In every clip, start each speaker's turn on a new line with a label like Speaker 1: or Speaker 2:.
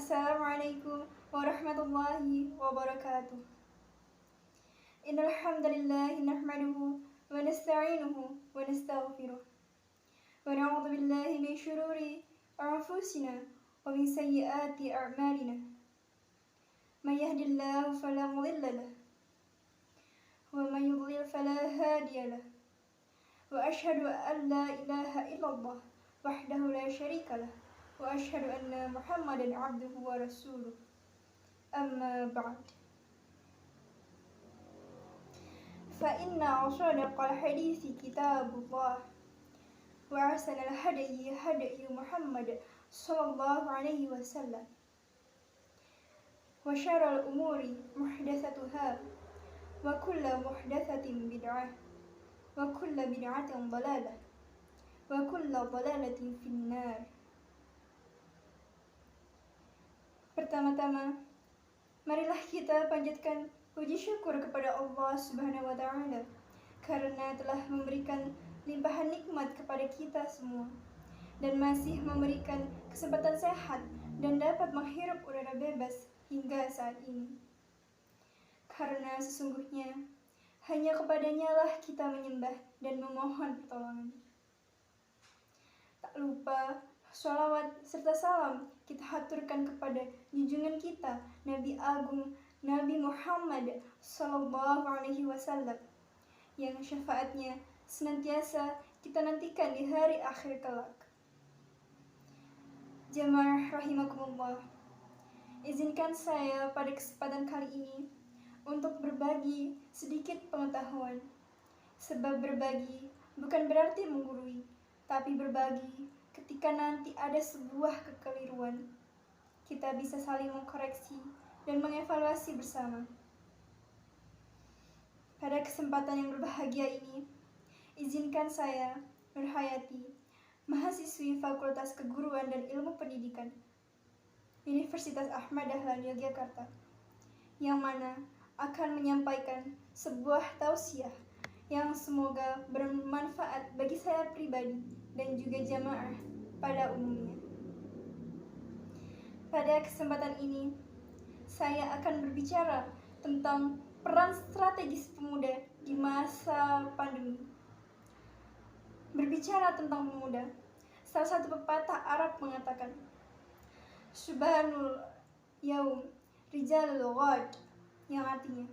Speaker 1: Assalamualaikum warahmatullahi wabarakatuh. Innal hamdalillah nahmaduhu wa nasta'inuhu wa nastaghfiruh. Wa na'udzu billahi min shururi anfusina wa min sayyiati a'malina. May yahdihillahu fala mudilla lahu wa may yudlil fala hadiya lahu. Wa asyhadu an la ilaha illallah wahdahu la syarika lahu wa asyhadu anna Muhammadan 'abduhu wa rasuluh. Amma ba'd. Fa inna asdaqal hadithi kitabullah wa ahsanal hadyi hadyu Muhammad sallallahu alaihi wasallam. Wa syarrul umuri muhdatsatuha wa kullu muhdatsatin bid'ah wa kullu bid'atin dhalalah wa kullu dhalalatin finnar. Pertama-tama, marilah kita panjatkan puji syukur kepada Allah Subhanahu wa Ta'ala karena telah memberikan limpahan nikmat kepada kita semua dan masih memberikan kesempatan sehat dan dapat menghirup udara bebas hingga saat ini. Karena sesungguhnya hanya kepadanya lah kita menyembah dan memohon pertolongan. Tak lupa sholawat serta salam kita haturkan kepada junjungan kita Nabi Agung Nabi Muhammad sallallahu alaihi wasallam yang syafaatnya senantiasa kita nantikan di hari akhir kelak. Jamaah rahimakumullah, izinkan saya pada kesempatan kali ini untuk berbagi sedikit pengetahuan. Sebab berbagi bukan berarti menggurui, tapi berbagi ketika nanti ada sebuah kekeliruan, kita bisa saling mengkoreksi dan mengevaluasi bersama. Pada kesempatan yang berbahagia ini, izinkan saya, Nur Hayati, mahasiswi Fakultas Keguruan dan Ilmu Pendidikan, Universitas Ahmad Dahlan Yogyakarta, yang mana akan menyampaikan sebuah tausiah yang semoga bermanfaat bagi saya pribadi dan juga jamaah pada umumnya. Pada kesempatan ini, saya akan berbicara tentang peran strategis pemuda di masa pandemi. Berbicara tentang pemuda, salah satu pepatah Arab mengatakan, Subhanul Yaum Rijalul Ghad, yang artinya,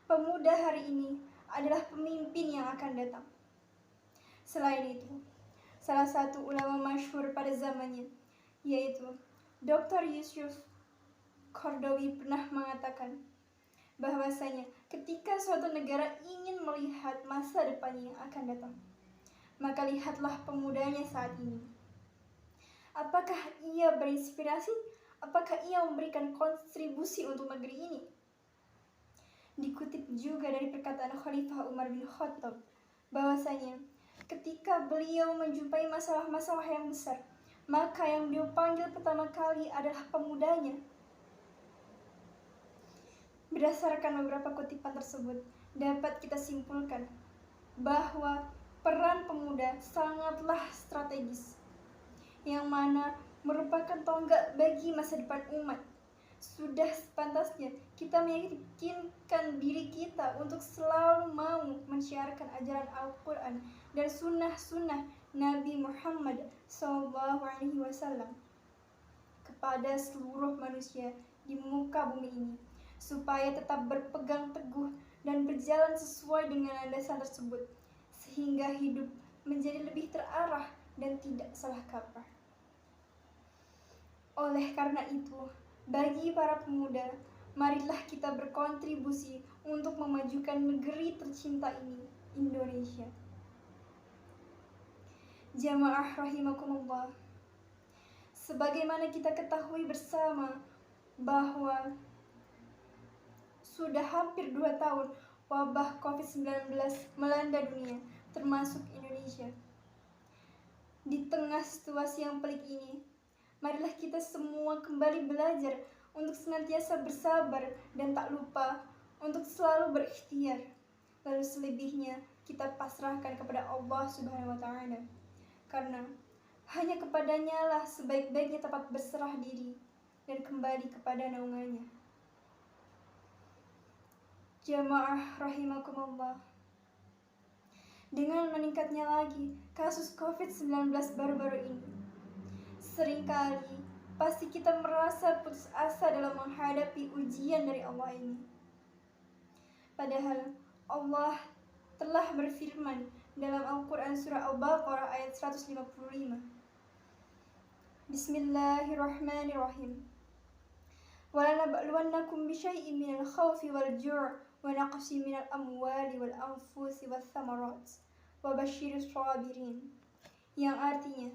Speaker 1: pemuda hari ini adalah pemimpin yang akan datang. Selain itu, salah satu ulama masyhur pada zamannya, yaitu Dr. Yusuf Qaradawi pernah mengatakan bahwasanya ketika suatu negara ingin melihat masa depannya yang akan datang, maka lihatlah pemudanya saat ini. Apakah ia berinspirasi? Apakah ia memberikan kontribusi untuk negeri ini? Dikutip juga dari perkataan Khalifah Umar bin Khattab bahwasanya ketika beliau menjumpai masalah-masalah yang besar, maka yang beliau panggil pertama kali adalah pemudanya. Berdasarkan beberapa kutipan tersebut, dapat kita simpulkan bahwa peran pemuda sangatlah strategis, yang mana merupakan tonggak bagi masa depan umat. Sudah sepantasnya kita meyakinkan diri kita untuk selalu mau mensiarkan ajaran Al-Quran dan sunnah-sunnah Nabi Muhammad SAW kepada seluruh manusia di muka bumi ini, supaya tetap berpegang teguh dan berjalan sesuai dengan landasan tersebut, sehingga hidup menjadi lebih terarah dan tidak salah kaprah. Oleh karena itu, bagi para pemuda, marilah kita berkontribusi untuk memajukan negeri tercinta ini, Indonesia. Jamaah rahimakumullah, sebagaimana kita ketahui bersama bahwa sudah hampir 2 tahun wabah COVID-19 melanda dunia, termasuk Indonesia. Di tengah situasi yang pelik ini, marilah kita semua kembali belajar untuk senantiasa bersabar dan tak lupa untuk selalu berikhtiar. Lalu selebihnya kita pasrahkan kepada Allah Subhanahu wa Ta'ala. Karena hanya kepadanya lah sebaik-baiknya tempat berserah diri. dan kembali kepada naungannya. Jamaah rahimakumullah, dengan meningkatnya lagi kasus COVID-19 baru-baru ini, seringkali pasti kita merasa putus asa dalam menghadapi ujian dari Allah ini. Padahal Allah telah berfirman dalam Al-Quran surah Al-Baqarah ayat 155. Bismillahirrahmanirrahim. وَلَنَبْلُوَنَّكُمْ بِشَيْءٍ مِنَ الْخَوْفِ وَالْجُوعِ وَنَقْصٍ مِنَ الْأَمْوَالِ وَالْأَنْفُسِ وَالثَّمَرَاتِ وَبَشِّرِ الصَّابِرِينَ, yang artinya,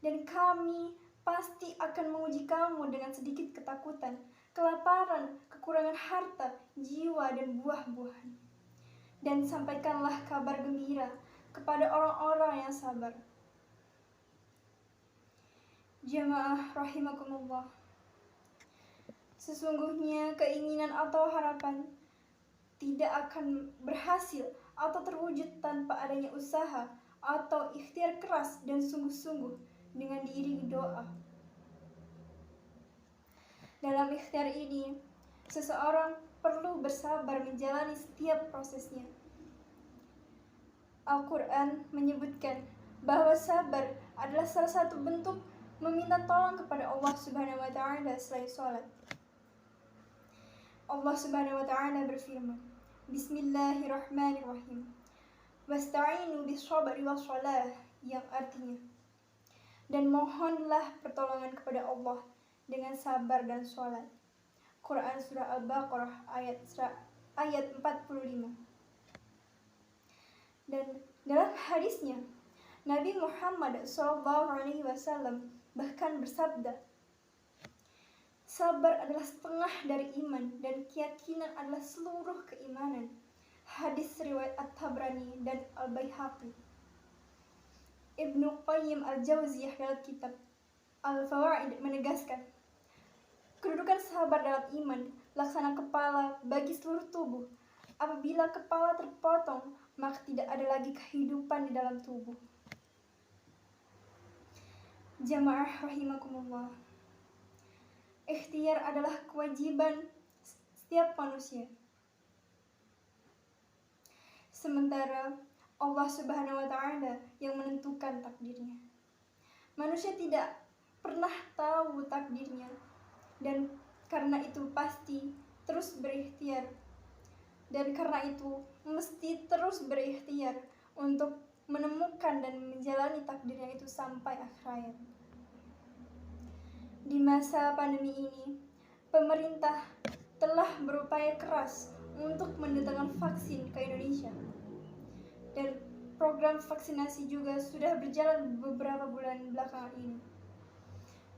Speaker 1: dan kami pasti akan menguji kamu dengan sedikit ketakutan, kelaparan, kekurangan harta, jiwa, dan buah-buahan. Dan sampaikanlah kabar gembira kepada orang-orang yang sabar. Jamaah rahimakumullah, sesungguhnya keinginan atau harapan tidak akan berhasil atau terwujud tanpa adanya usaha atau ikhtiar keras dan sungguh-sungguh dengan diiringi doa. Dalam ikhtiar ini, seseorang perlu bersabar menjalani setiap prosesnya. Al-Quran menyebutkan bahwa sabar adalah salah satu bentuk meminta tolong kepada Allah Subhanahu wa Ta'ala selain sholat. Allah Subhanahu wa Ta'ala berfirman, Bismillahirrahmanirrahim, wasta'inu bis-sabri was-shalah, yang artinya, dan mohonlah pertolongan kepada Allah dengan sabar dan sholat. Quran surah Al-Baqarah ayat 45. Dan dalam hadisnya, Nabi Muhammad SAW bahkan bersabda, sabar adalah setengah dari iman dan keyakinan adalah seluruh keimanan. Hadis riwayat At-Tabrani dan Al-Baihaqi. Ibnu Qayyim Al-Jauziyah dalam kitab Al-Fawaid menegaskan, kedudukan sabar dalam iman laksana kepala bagi seluruh tubuh. Apabila kepala terpotong, maka tidak ada lagi kehidupan di dalam tubuh. Jamaah rahimakumullah, ikhtiar adalah kewajiban setiap manusia. Sementara Allah Subhanahu wa Ta'ala yang menentukan takdirnya. Manusia tidak pernah tahu takdirnya, dan karena itu pasti terus berikhtiar. Dan karena itu mesti terus berikhtiar untuk menemukan dan menjalani takdirnya itu sampai akhir hayat. Di masa pandemi ini, pemerintah telah berupaya keras untuk mendatangkan vaksin ke Indonesia. Dan program vaksinasi juga sudah berjalan beberapa bulan belakangan ini.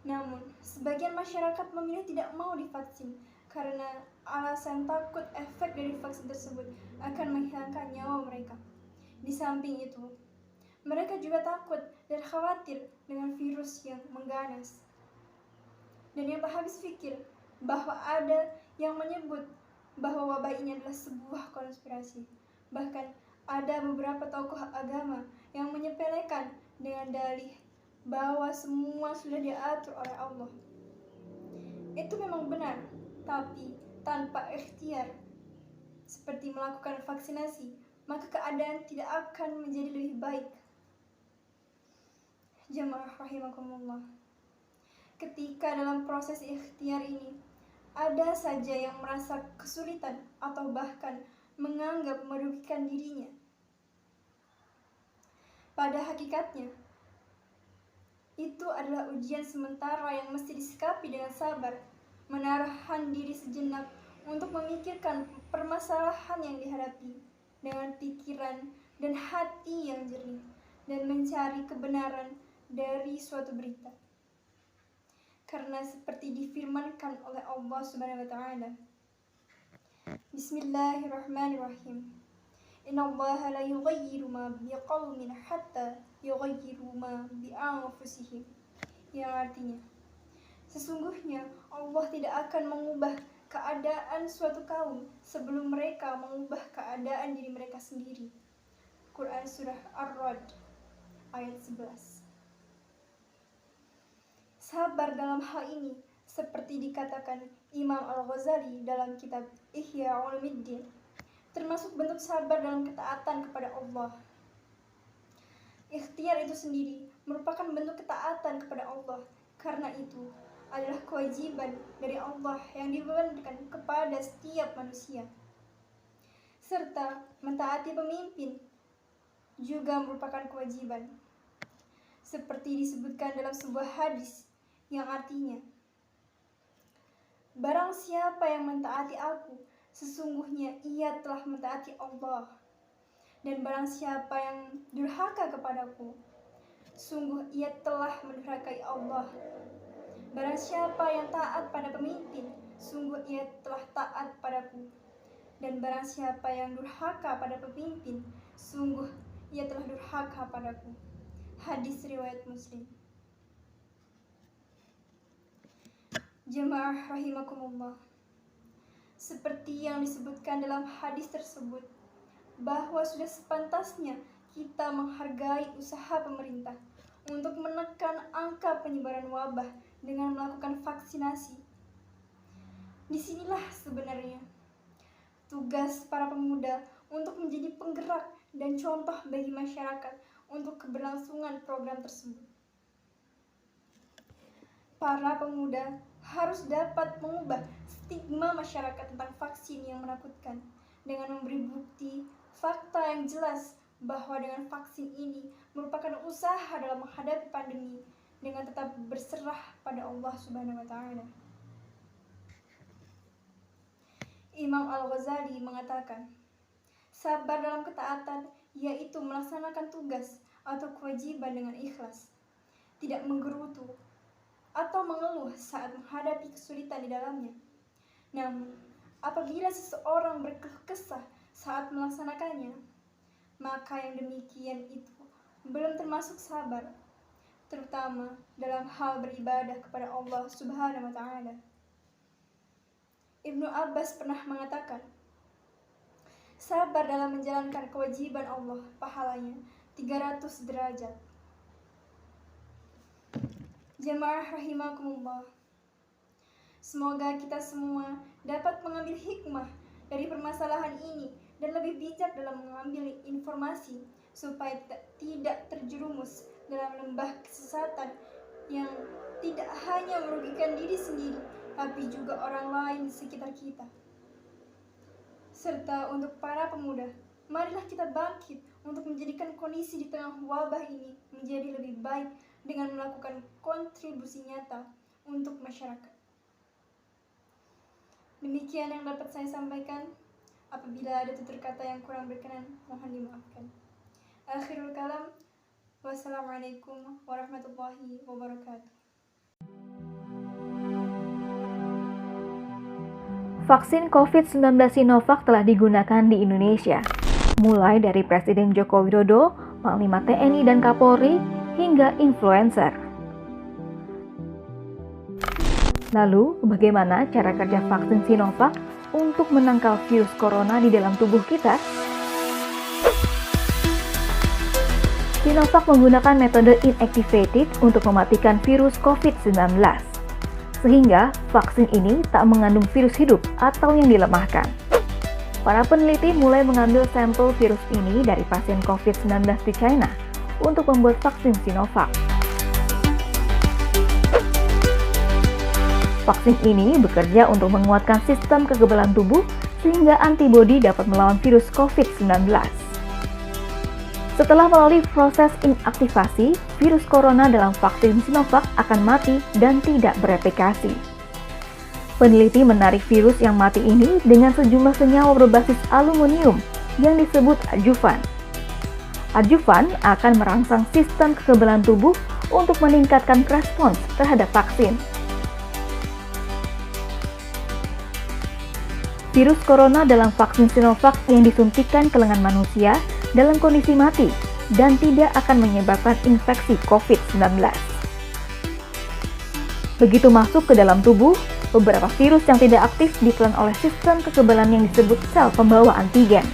Speaker 1: Namun, sebagian masyarakat memilih tidak mau divaksin karena alasan takut efek dari vaksin tersebut akan menghilangkan nyawa mereka. Di samping itu, mereka juga takut dan khawatir dengan virus yang mengganas. Dan yang tak habis pikir bahwa ada yang menyebut bahwa wabah ini adalah sebuah konspirasi. Bahkan ada beberapa tokoh agama yang menyepelekan dengan dalih bahwa semua sudah diatur oleh Allah. Itu memang benar, tapi tanpa ikhtiar seperti melakukan vaksinasi, maka keadaan tidak akan menjadi lebih baik. Jamaah rahimakumullah, ketika dalam proses ikhtiar ini ada saja yang merasa kesulitan atau bahkan menganggap merugikan dirinya, pada hakikatnya itu adalah ujian sementara yang mesti disikapi dengan sabar, menahan diri sejenak untuk memikirkan permasalahan yang dihadapi dengan pikiran dan hati yang jernih, dan mencari kebenaran dari suatu berita. Karena seperti difirmankan oleh Allah Subhanahu wa Ta'ala, Bismillahirrahmanirrahim, Innallaha la yughayyiru ma biqaumin hatta yughayyiru ma bi anfusihim, yang artinya, sesungguhnya Allah tidak akan mengubah keadaan suatu kaum sebelum mereka mengubah keadaan diri mereka sendiri. Quran surah Ar-Ra'd ayat 11. Sabar dalam hal ini Seperti dikatakan Imam Al-Ghazali dalam kitab Ihya Ulumuddin, termasuk bentuk sabar dalam ketaatan kepada Allah. Ikhtiar itu sendiri merupakan bentuk ketaatan kepada Allah. Karena itu adalah kewajiban dari Allah yang dibebankan kepada setiap manusia. Serta mentaati pemimpin juga merupakan kewajiban. Seperti disebutkan dalam sebuah hadis yang artinya, barang siapa yang mentaati aku, sesungguhnya ia telah mentaati Allah. Dan barang siapa yang durhaka kepadaku, sungguh ia telah mendurhakai Allah. Barang siapa yang taat pada pemimpin, sungguh ia telah taat padaku. Dan barang siapa yang durhaka pada pemimpin, sungguh ia telah durhaka padaku. Hadis riwayat Muslim. Jemaah rahimakumullah, seperti yang disebutkan dalam hadis tersebut, bahwa sudah sepantasnya kita menghargai usaha pemerintah untuk menekan angka penyebaran wabah dengan melakukan vaksinasi. Disinilah sebenarnya tugas para pemuda untuk menjadi penggerak dan contoh bagi masyarakat untuk keberlangsungan program tersebut. Para pemuda harus dapat mengubah stigma masyarakat tentang vaksin yang menakutkan dengan memberi bukti fakta yang jelas bahwa dengan vaksin ini merupakan usaha dalam menghadapi pandemi dengan tetap berserah pada Allah Subhanahu wa Ta'ala. Imam Al-Ghazali mengatakan, sabar dalam ketaatan yaitu melaksanakan tugas atau kewajiban dengan ikhlas, tidak menggerutu atau mengeluh saat menghadapi kesulitan di dalamnya. Namun, apabila seseorang berkeluh kesah saat melaksanakannya, maka yang demikian itu belum termasuk sabar, terutama dalam hal beribadah kepada Allah Subhanahu wa Ta'ala. Ibnu Abbas pernah mengatakan, sabar dalam menjalankan kewajiban Allah pahalanya 300 derajat. Jemaah rahimakumullah, semoga kita semua dapat mengambil hikmah dari permasalahan ini dan lebih bijak dalam mengambil informasi supaya tidak terjerumus dalam lembah kesesatan yang tidak hanya merugikan diri sendiri tapi juga orang lain di sekitar kita. Serta untuk para pemuda, marilah kita bangkit untuk menjadikan kondisi di tengah wabah ini menjadi lebih baik dengan melakukan kontribusi nyata untuk masyarakat. Demikian yang dapat saya sampaikan. Apabila ada tutur kata yang kurang berkenan, mohon dimaafkan. Akhirul kalam, wassalamualaikum warahmatullahi wabarakatuh.
Speaker 2: Vaksin COVID-19 Sinovac telah digunakan di Indonesia, mulai dari Presiden Joko Widodo, Panglima TNI dan Kapolri, hingga influencer. Lalu, bagaimana cara kerja vaksin Sinovac untuk menangkal virus corona di dalam tubuh kita? Sinovac menggunakan metode inactivated untuk mematikan virus COVID-19, sehingga vaksin ini tak mengandung virus hidup atau yang dilemahkan. Para peneliti mulai mengambil sampel virus ini dari pasien COVID-19 di China untuk membuat vaksin Sinovac. Vaksin ini bekerja untuk menguatkan sistem kekebalan tubuh sehingga antibodi dapat melawan virus COVID-19. Setelah melalui proses inaktivasi, virus corona dalam vaksin Sinovac akan mati dan tidak bereplikasi. Peneliti menarik virus yang mati ini dengan sejumlah senyawa berbasis aluminium yang disebut adjuvan. Adjuvan akan merangsang sistem kekebalan tubuh untuk meningkatkan respons terhadap vaksin. Virus corona dalam vaksin Sinovac yang disuntikkan ke lengan manusia dalam kondisi mati dan tidak akan menyebabkan infeksi COVID-19. Begitu masuk ke dalam tubuh, beberapa virus yang tidak aktif ditelan oleh sistem kekebalan yang disebut sel pembawa antigen.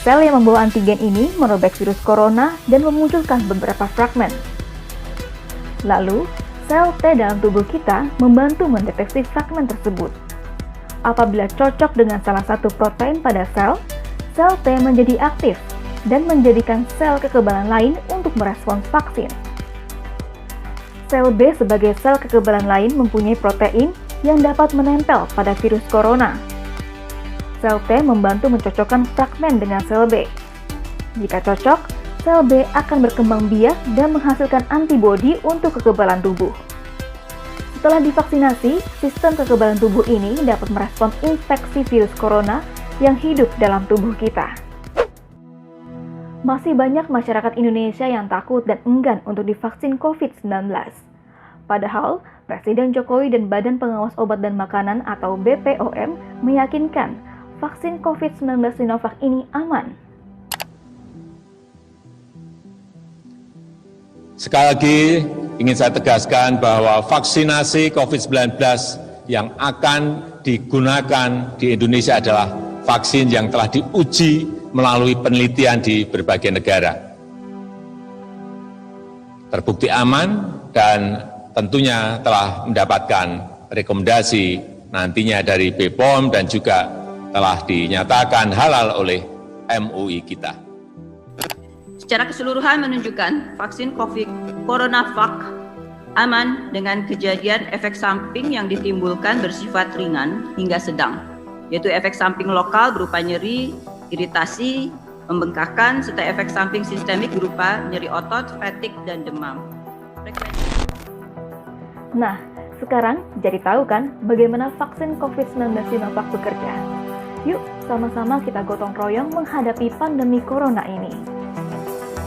Speaker 2: Sel yang membawa antigen ini merobek virus corona dan memunculkan beberapa fragmen. Lalu, Sel T dalam tubuh kita membantu mendeteksi fragmen tersebut. Apabila cocok dengan salah satu protein pada sel T menjadi aktif dan menjadikan sel kekebalan lain untuk merespons vaksin. Sel B sebagai sel kekebalan lain mempunyai protein yang dapat menempel pada virus corona. Sel T membantu mencocokkan fragmen dengan sel B. Jika cocok, sel B akan berkembang biak dan menghasilkan antibodi untuk kekebalan tubuh. Setelah divaksinasi, sistem kekebalan tubuh ini dapat merespons infeksi virus corona yang hidup dalam tubuh kita. Masih banyak masyarakat Indonesia yang takut dan enggan untuk divaksin COVID-19. Padahal, Presiden Jokowi dan Badan Pengawas Obat dan Makanan atau BPOM meyakinkan vaksin COVID-19 Sinovac ini aman.
Speaker 3: Sekali lagi, ingin saya tegaskan bahwa vaksinasi COVID-19 yang akan digunakan di Indonesia adalah vaksin yang telah diuji melalui penelitian di berbagai negara. Terbukti aman dan tentunya telah mendapatkan rekomendasi nantinya dari BPOM dan juga telah dinyatakan halal oleh MUI kita.
Speaker 4: Secara keseluruhan menunjukkan vaksin CoronaVac aman dengan kejadian efek samping yang ditimbulkan bersifat ringan hingga sedang, yaitu efek samping lokal berupa nyeri, iritasi, pembengkakan, serta efek samping sistemik berupa nyeri otot, fatigue, dan demam.
Speaker 2: Nah, sekarang jadi tahu kan bagaimana vaksin COVID-19 Sinovac bekerja? Yuk, sama-sama kita gotong royong menghadapi pandemi corona ini.